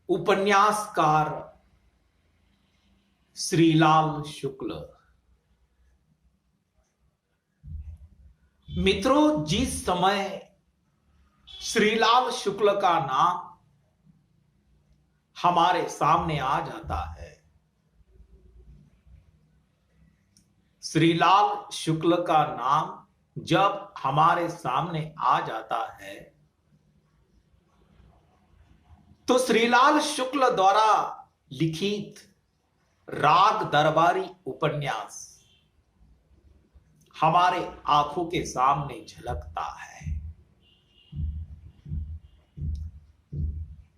उपन्यासकार श्रीलाल शुक्ल। मित्रों, जिस समय श्रीलाल शुक्ल का नाम हमारे सामने आ जाता है, श्रीलाल शुक्ल का नाम जब हमारे सामने आ जाता है तो श्रीलाल शुक्ल द्वारा लिखित राग दरबारी उपन्यास हमारे आंखों के सामने झलकता है।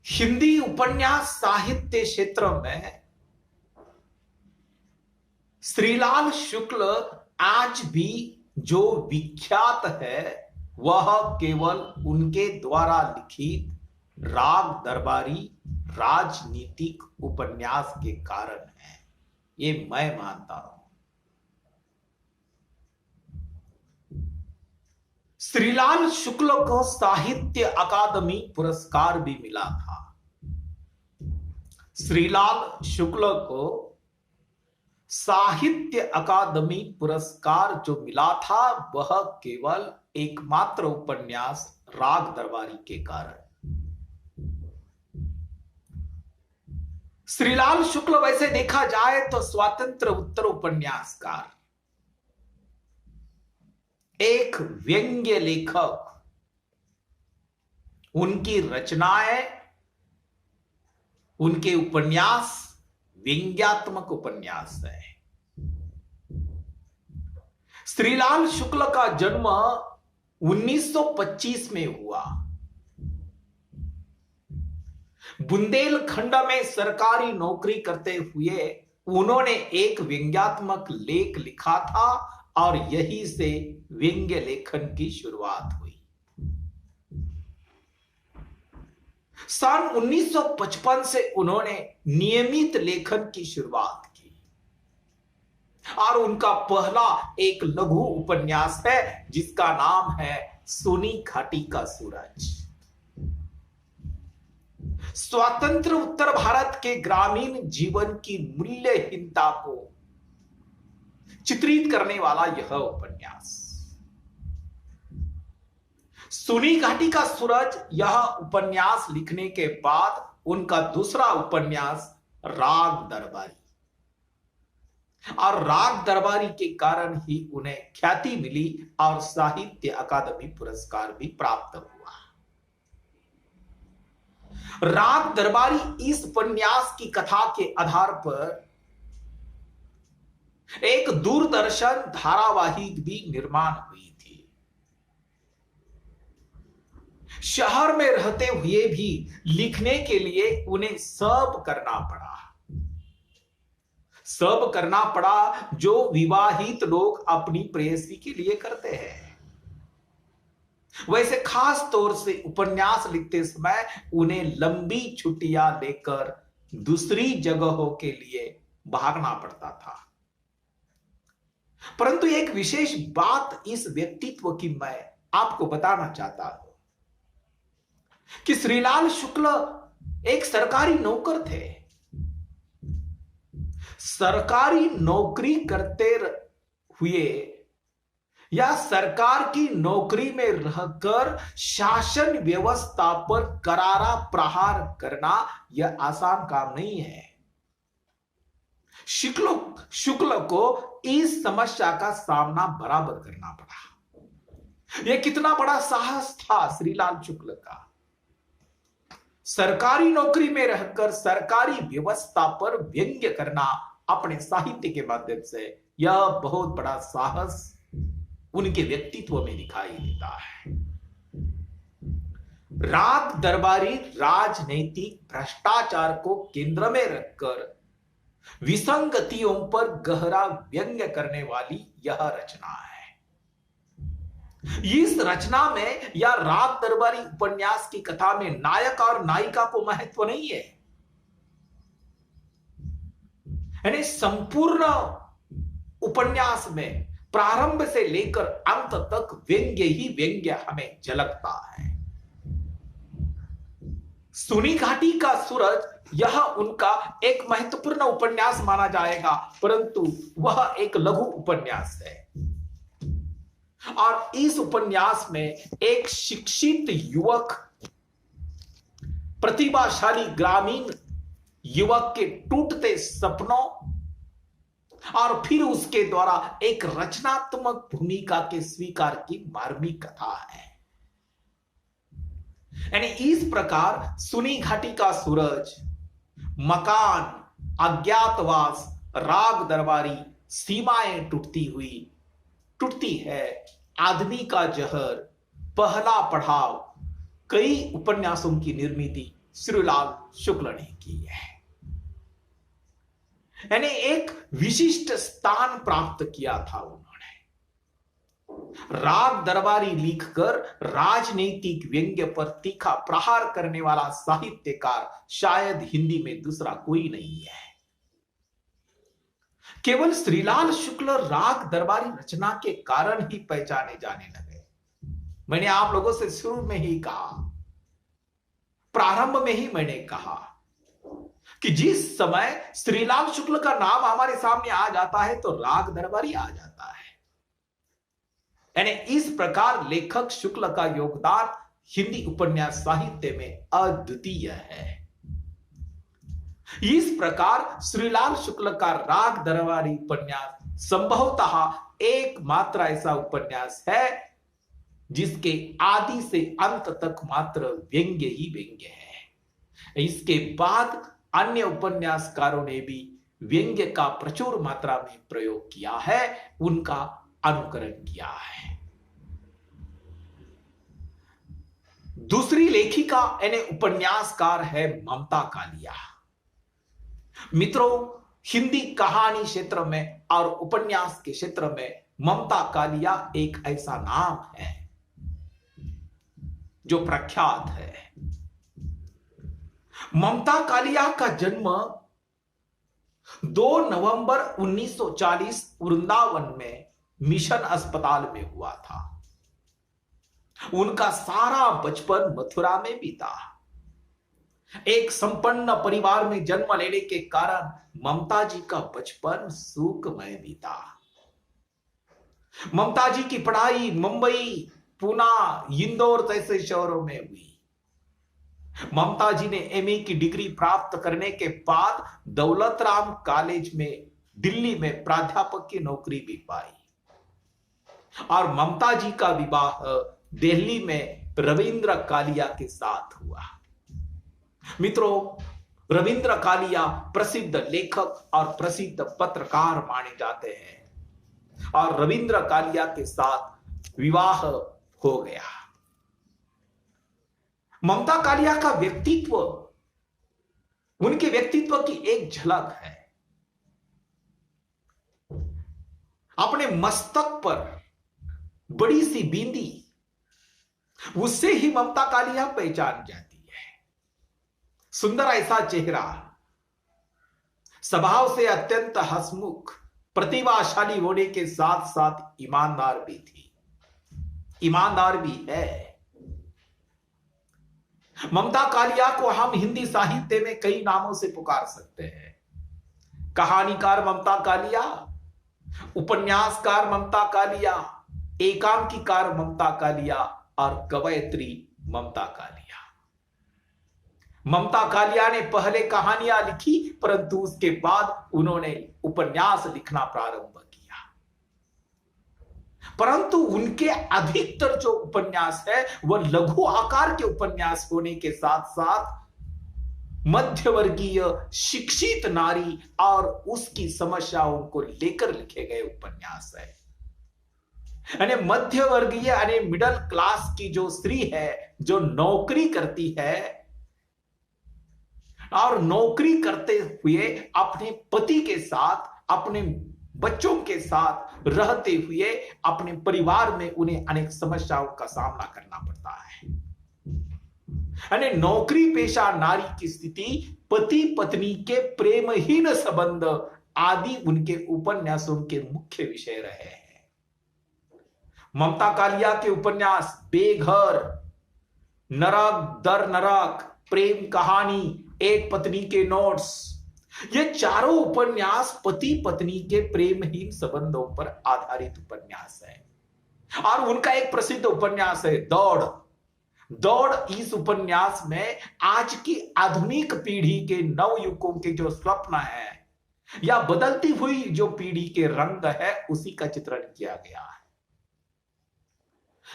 हिंदी उपन्यास साहित्य क्षेत्र में श्रीलाल शुक्ल आज भी जो विख्यात है वह केवल उनके द्वारा लिखित राग दरबारी राजनीतिक उपन्यास के कारण है, ये मैं मानता हूं। श्रीलाल शुक्ल को साहित्य अकादमी पुरस्कार भी मिला था। श्रीलाल शुक्ल को साहित्य अकादमी पुरस्कार जो मिला था वह केवल एकमात्र उपन्यास राग दरबारी के कारण। श्रीलाल शुक्ल वैसे देखा जाए तो स्वतंत्र उत्तर उपन्यासकार, एक व्यंग्य लेखक, उनकी रचनाएं, उनके उपन्यास व्यंग्यात्मक उपन्यास है। श्रीलाल शुक्ल का जन्म 1925 में हुआ। बुंदेलखंड में सरकारी नौकरी करते हुए उन्होंने एक व्यंग्यात्मक लेख लिखा था और यही से व्यंग्य लेखन की शुरुआत हुई। सन 1955 से उन्होंने नियमित लेखन की शुरुआत की और उनका पहला एक लघु उपन्यास है जिसका नाम है सोनी घाटी का सूरज। स्वतंत्र उत्तर भारत के ग्रामीण जीवन की मूल्यहीनता को चित्रित करने वाला यह उपन्यास। सोनी घाटी का सूरज यह उपन्यास लिखने के बाद उनका दूसरा उपन्यास राग दरबारी, और राग दरबारी के कारण ही उन्हें ख्याति मिली और साहित्य अकादमी पुरस्कार भी प्राप्त हुआ। राग दरबारी इस उपन्यास की कथा के आधार पर एक दूरदर्शन धारावाहिक भी निर्माण हुई थी। शहर में रहते हुए भी लिखने के लिए उन्हें सब करना पड़ा जो विवाहित लोग अपनी प्रेयसी के लिए करते हैं। वैसे खास तौर से उपन्यास लिखते समय उन्हें लंबी छुट्टियां लेकर दूसरी जगहों के लिए भागना पड़ता था। परंतु एक विशेष बात इस व्यक्तित्व की मैं आपको बताना चाहता हूं कि श्रीलाल शुक्ल एक सरकारी नौकर थे। सरकारी नौकरी करते हुए या सरकार की नौकरी में रहकर शासन व्यवस्था पर करारा प्रहार करना यह आसान काम नहीं है। शुक्ल को इस समस्या का सामना बराबर करना पड़ा। यह कितना बड़ा साहस था श्रीलाल शुक्ल का। सरकारी नौकरी में रहकर सरकारी व्यवस्था पर व्यंग्य करना अपने साहित्य के माध्यम से, यह बहुत बड़ा साहस उनके व्यक्तित्व में दिखाई देता है। राग दरबारी राजनीतिक भ्रष्टाचार को केंद्र में रखकर विसंगतियों पर गहरा व्यंग्य करने वाली यह रचना है। इस रचना में या राग दरबारी उपन्यास की कथा में नायक और नायिका को महत्व नहीं है, यानी संपूर्ण उपन्यास में प्रारंभ से लेकर अंत तक व्यंग्य ही व्यंग्य हमें झलकता है। सुनी घाटी का सूरज यह उनका एक महत्वपूर्ण उपन्यास माना जाएगा, परंतु वह एक लघु उपन्यास है। और इस उपन्यास में एक शिक्षित युवक, प्रतिभाशाली ग्रामीण युवक के टूटते सपनों और फिर उसके द्वारा एक रचनात्मक भूमिका के स्वीकार की मार्मिक कथा है। यानी इस प्रकार सुनी घाटी का सूरज, मकान, अज्ञातवास, राग दरबारी, सीमाएं टूटती है, आदमी का जहर, पहला पढ़ाव, कई उपन्यासों की निर्मिति श्रीलाल शुक्ल ने की है। यानी एक विशिष्ट स्थान प्राप्त किया था उन्होंने। राग दरबारी लिखकर राजनीतिक व्यंग्य पर तीखा प्रहार करने वाला साहित्यकार शायद हिंदी में दूसरा कोई नहीं है। केवल श्रीलाल शुक्ल राग दरबारी रचना के कारण ही पहचाने जाने लगे। मैंने आप लोगों से शुरू में ही कहा, प्रारंभ में ही मैंने कहा कि जिस समय श्रीलाल शुक्ल का नाम हमारे सामने आ जाता है तो राग दरबारी आ जाता है। यानी इस प्रकार लेखक शुक्ल का योगदान हिंदी उपन्यास साहित्य में अद्वितीय है। इस प्रकार श्रीलाल शुक्ल का राग दरबारी उपन्यास संभवतः एकमात्र ऐसा उपन्यास है जिसके आदि से अंत तक मात्र व्यंग्य ही व्यंग्य है। इसके बाद अन्य उपन्यासकारों ने भी व्यंग्य का प्रचुर मात्रा में प्रयोग किया है, उनका अनुकरण किया है। दूसरी लेखिका यानी उपन्यासकार है ममता कालिया। मित्रों, हिंदी कहानी क्षेत्र में और उपन्यास के क्षेत्र में ममता कालिया एक ऐसा नाम है जो प्रख्यात है। ममता कालिया का जन्म 2 नवंबर 1940 वृंदावन में मिशन अस्पताल में हुआ था। उनका सारा बचपन मथुरा में बीता। एक संपन्न परिवार में जन्म लेने के कारण ममता जी का बचपन सुखमय बीता। ममता जी की पढ़ाई मुंबई, पुणे, इंदौर जैसे शहरों में हुई। ममता जी ने एमए की डिग्री प्राप्त करने के बाद दौलत राम कॉलेज में दिल्ली में प्राध्यापक की नौकरी भी पाई और ममता जी का विवाह दिल्ली में रविंद्र कालिया के साथ हुआ। मित्रों, रविंद्र कालिया प्रसिद्ध लेखक और प्रसिद्ध पत्रकार माने जाते हैं और रविंद्र कालिया के साथ विवाह हो गया। ममता कालिया का व्यक्तित्व, उनके व्यक्तित्व की एक झलक है। अपने मस्तक पर बड़ी सी बिंदी, उससे ही ममता कालिया पहचान जाती है। सुंदर ऐसा चेहरा, स्वभाव से अत्यंत हंसमुख, प्रतिभाशाली होने के साथ साथ ईमानदार भी थी, ईमानदार भी है। ममता कालिया को हम हिंदी साहित्य में कई नामों से पुकार सकते हैं। कहानीकार ममता कालिया, उपन्यासकार ममता कालिया, एकांकीकार ममता कालिया और कवयित्री ममता कालिया। ममता कालिया ने पहले कहानियां लिखी, परंतु उसके बाद उन्होंने उपन्यास लिखना प्रारंभ किया। परंतु उनके अधिकतर जो उपन्यास है वह लघु आकार के उपन्यास होने के साथ साथ मध्यवर्गीय शिक्षित नारी और उसकी समस्याओं को लेकर लिखे गए उपन्यास है। यानी मध्यवर्गीय यानी मिडिल क्लास की जो स्त्री है, जो नौकरी करती है और नौकरी करते हुए अपने पति के साथ, अपने बच्चों के साथ रहते हुए अपने परिवार में उन्हें अनेक समस्याओं का सामना करना पड़ता है। यानी नौकरी पेशा नारी की स्थिति, पति पत्नी के प्रेमहीन संबंध आदि उनके उपन्यासों के मुख्य विषय रहे हैं। ममता कालिया के उपन्यास बेघर, नरक दर नरक, प्रेम कहानी, एक पत्नी के नोट्स, ये चारों उपन्यास पति पत्नी के प्रेमहीन संबंधों पर आधारित उपन्यास है। और उनका एक प्रसिद्ध उपन्यास है दौड़। दौड़ इस उपन्यास में आज की आधुनिक पीढ़ी के नवयुवकों के जो स्वप्न है या बदलती हुई जो पीढ़ी के रंग है उसी का चित्रण किया गया है।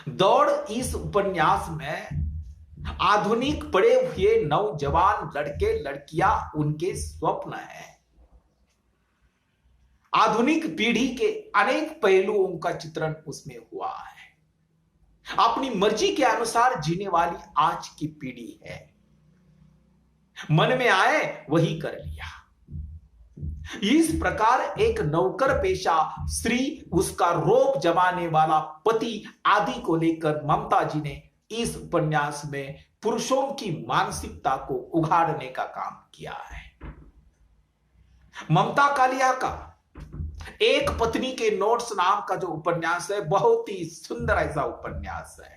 दौड़ इस उपन्यास में आधुनिक पढ़े हुए नौजवान लड़के लड़कियां उनके स्वप्न है। आधुनिक पीढ़ी के अनेक पहलुओं का चित्रण उसमें हुआ है। अपनी मर्जी के अनुसार जीने वाली आज की पीढ़ी है। मन में आए वही कर लिया। इस प्रकार एक नौकर पेशा स्त्री, उसका रोब जमाने वाला पति आदि को लेकर ममता जी ने इस उपन्यास में पुरुषों की मानसिकता को उघाड़ने का काम किया है। ममता कालिया का एक पत्नी के नोट्स नाम का जो उपन्यास है बहुत ही सुंदर ऐसा उपन्यास है।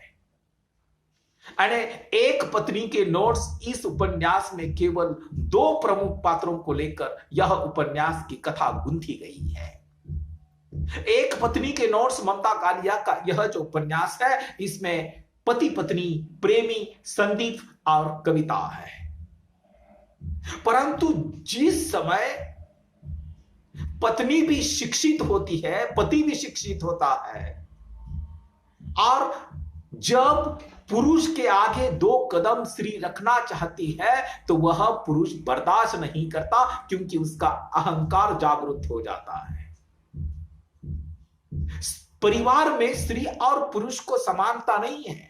अरे एक पत्नी के नोट्स इस उपन्यास में केवल दो प्रमुख पात्रों को लेकर यह उपन्यास की कथा गुंथी गई है। एक पत्नी के नोट्स ममता कालिया का यह जो उपन्यास है इसमें पति पत्नी, प्रेमी, संदीप और कविता है। परंतु जिस समय पत्नी भी शिक्षित होती है, पति भी शिक्षित होता है और जब पुरुष के आगे दो कदम स्त्री रखना चाहती है तो वह पुरुष बर्दाश्त नहीं करता क्योंकि उसका अहंकार जागृत हो जाता है। परिवार में स्त्री और पुरुष को समानता नहीं है,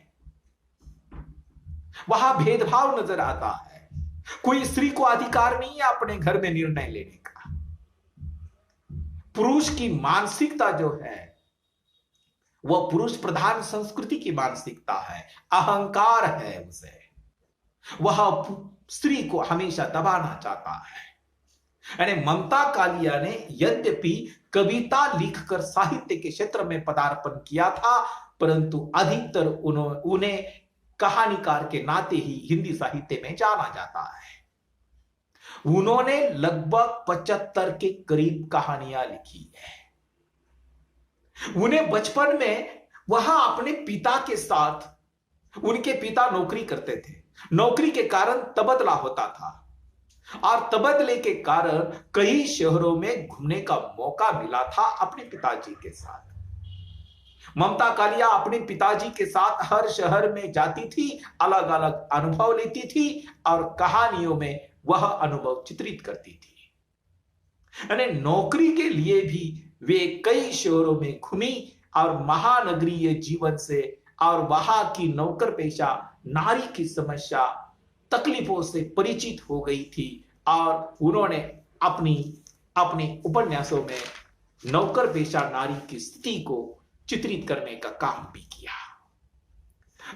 वहां भेदभाव नजर आता है। कोई स्त्री को अधिकार नहीं है अपने घर में निर्णय लेने का। पुरुष की मानसिकता जो है वह पुरुष प्रधान संस्कृति की मानसिकता है, अहंकार है उसे। वह स्त्री को हमेशा दबाना चाहता है। यानी ममता कालिया ने यद्यपि कविता लिखकर साहित्य के क्षेत्र में पदार्पण किया था परंतु अधिकतर उन्हें कहानीकार के नाते ही हिंदी साहित्य में जाना जाता है। उन्होंने लगभग 75 के करीब कहानियां लिखी है। उन्हें बचपन में वह अपने पिता के साथ, उनके पिता नौकरी करते थे, नौकरी के कारण तबादला होता था और तबादले के कारण कई शहरों में घूमने का मौका मिला था अपने पिताजी के साथ। ममता कालिया अपने पिताजी के साथ हर शहर में जाती थी, अलग अलग अनुभव लेती थी और कहानियों में वह अनुभव चित्रित करती थी। यानी नौकरी के लिए भी वे कई शहरों में घूमी और महानगरीय जीवन से और वहां की नौकर पेशा नारी की समस्या तकलीफों से परिचित हो गई थी और उन्होंने अपने उपन्यासों में नौकर पेशा नारी की स्थिति को चित्रित करने का काम भी किया।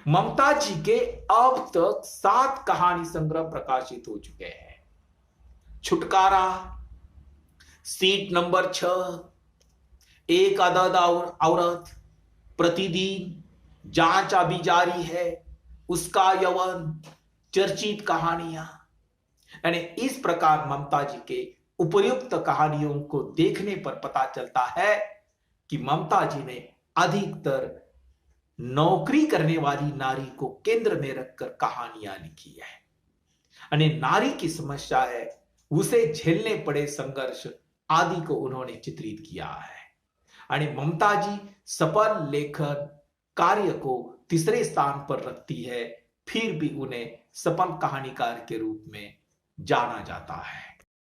ममता जी के अब तक 7 कहानी संग्रह प्रकाशित हो चुके हैं। छुटकारा, सीट नंबर 6, एक आदत औरत, प्रतिदिन, जांच अभी जारी है, उसका यौवन, चर्चित कहानियां। यानी इस प्रकार ममता जी के उपर्युक्त कहानियों को देखने पर पता चलता है कि ममता जी ने अधिकतर नौकरी करने वाली नारी को केंद्र में रखकर कहानियां लिखी है। यानी नारी की समस्या है, उसे झेलने पड़े संघर्ष आदि को उन्होंने चित्रित किया है। यानी ममता जी सफल लेखन कार्य को तीसरे स्थान पर रखती है, फिर भी उन्हें सफल कहानीकार के रूप में जाना जाता है।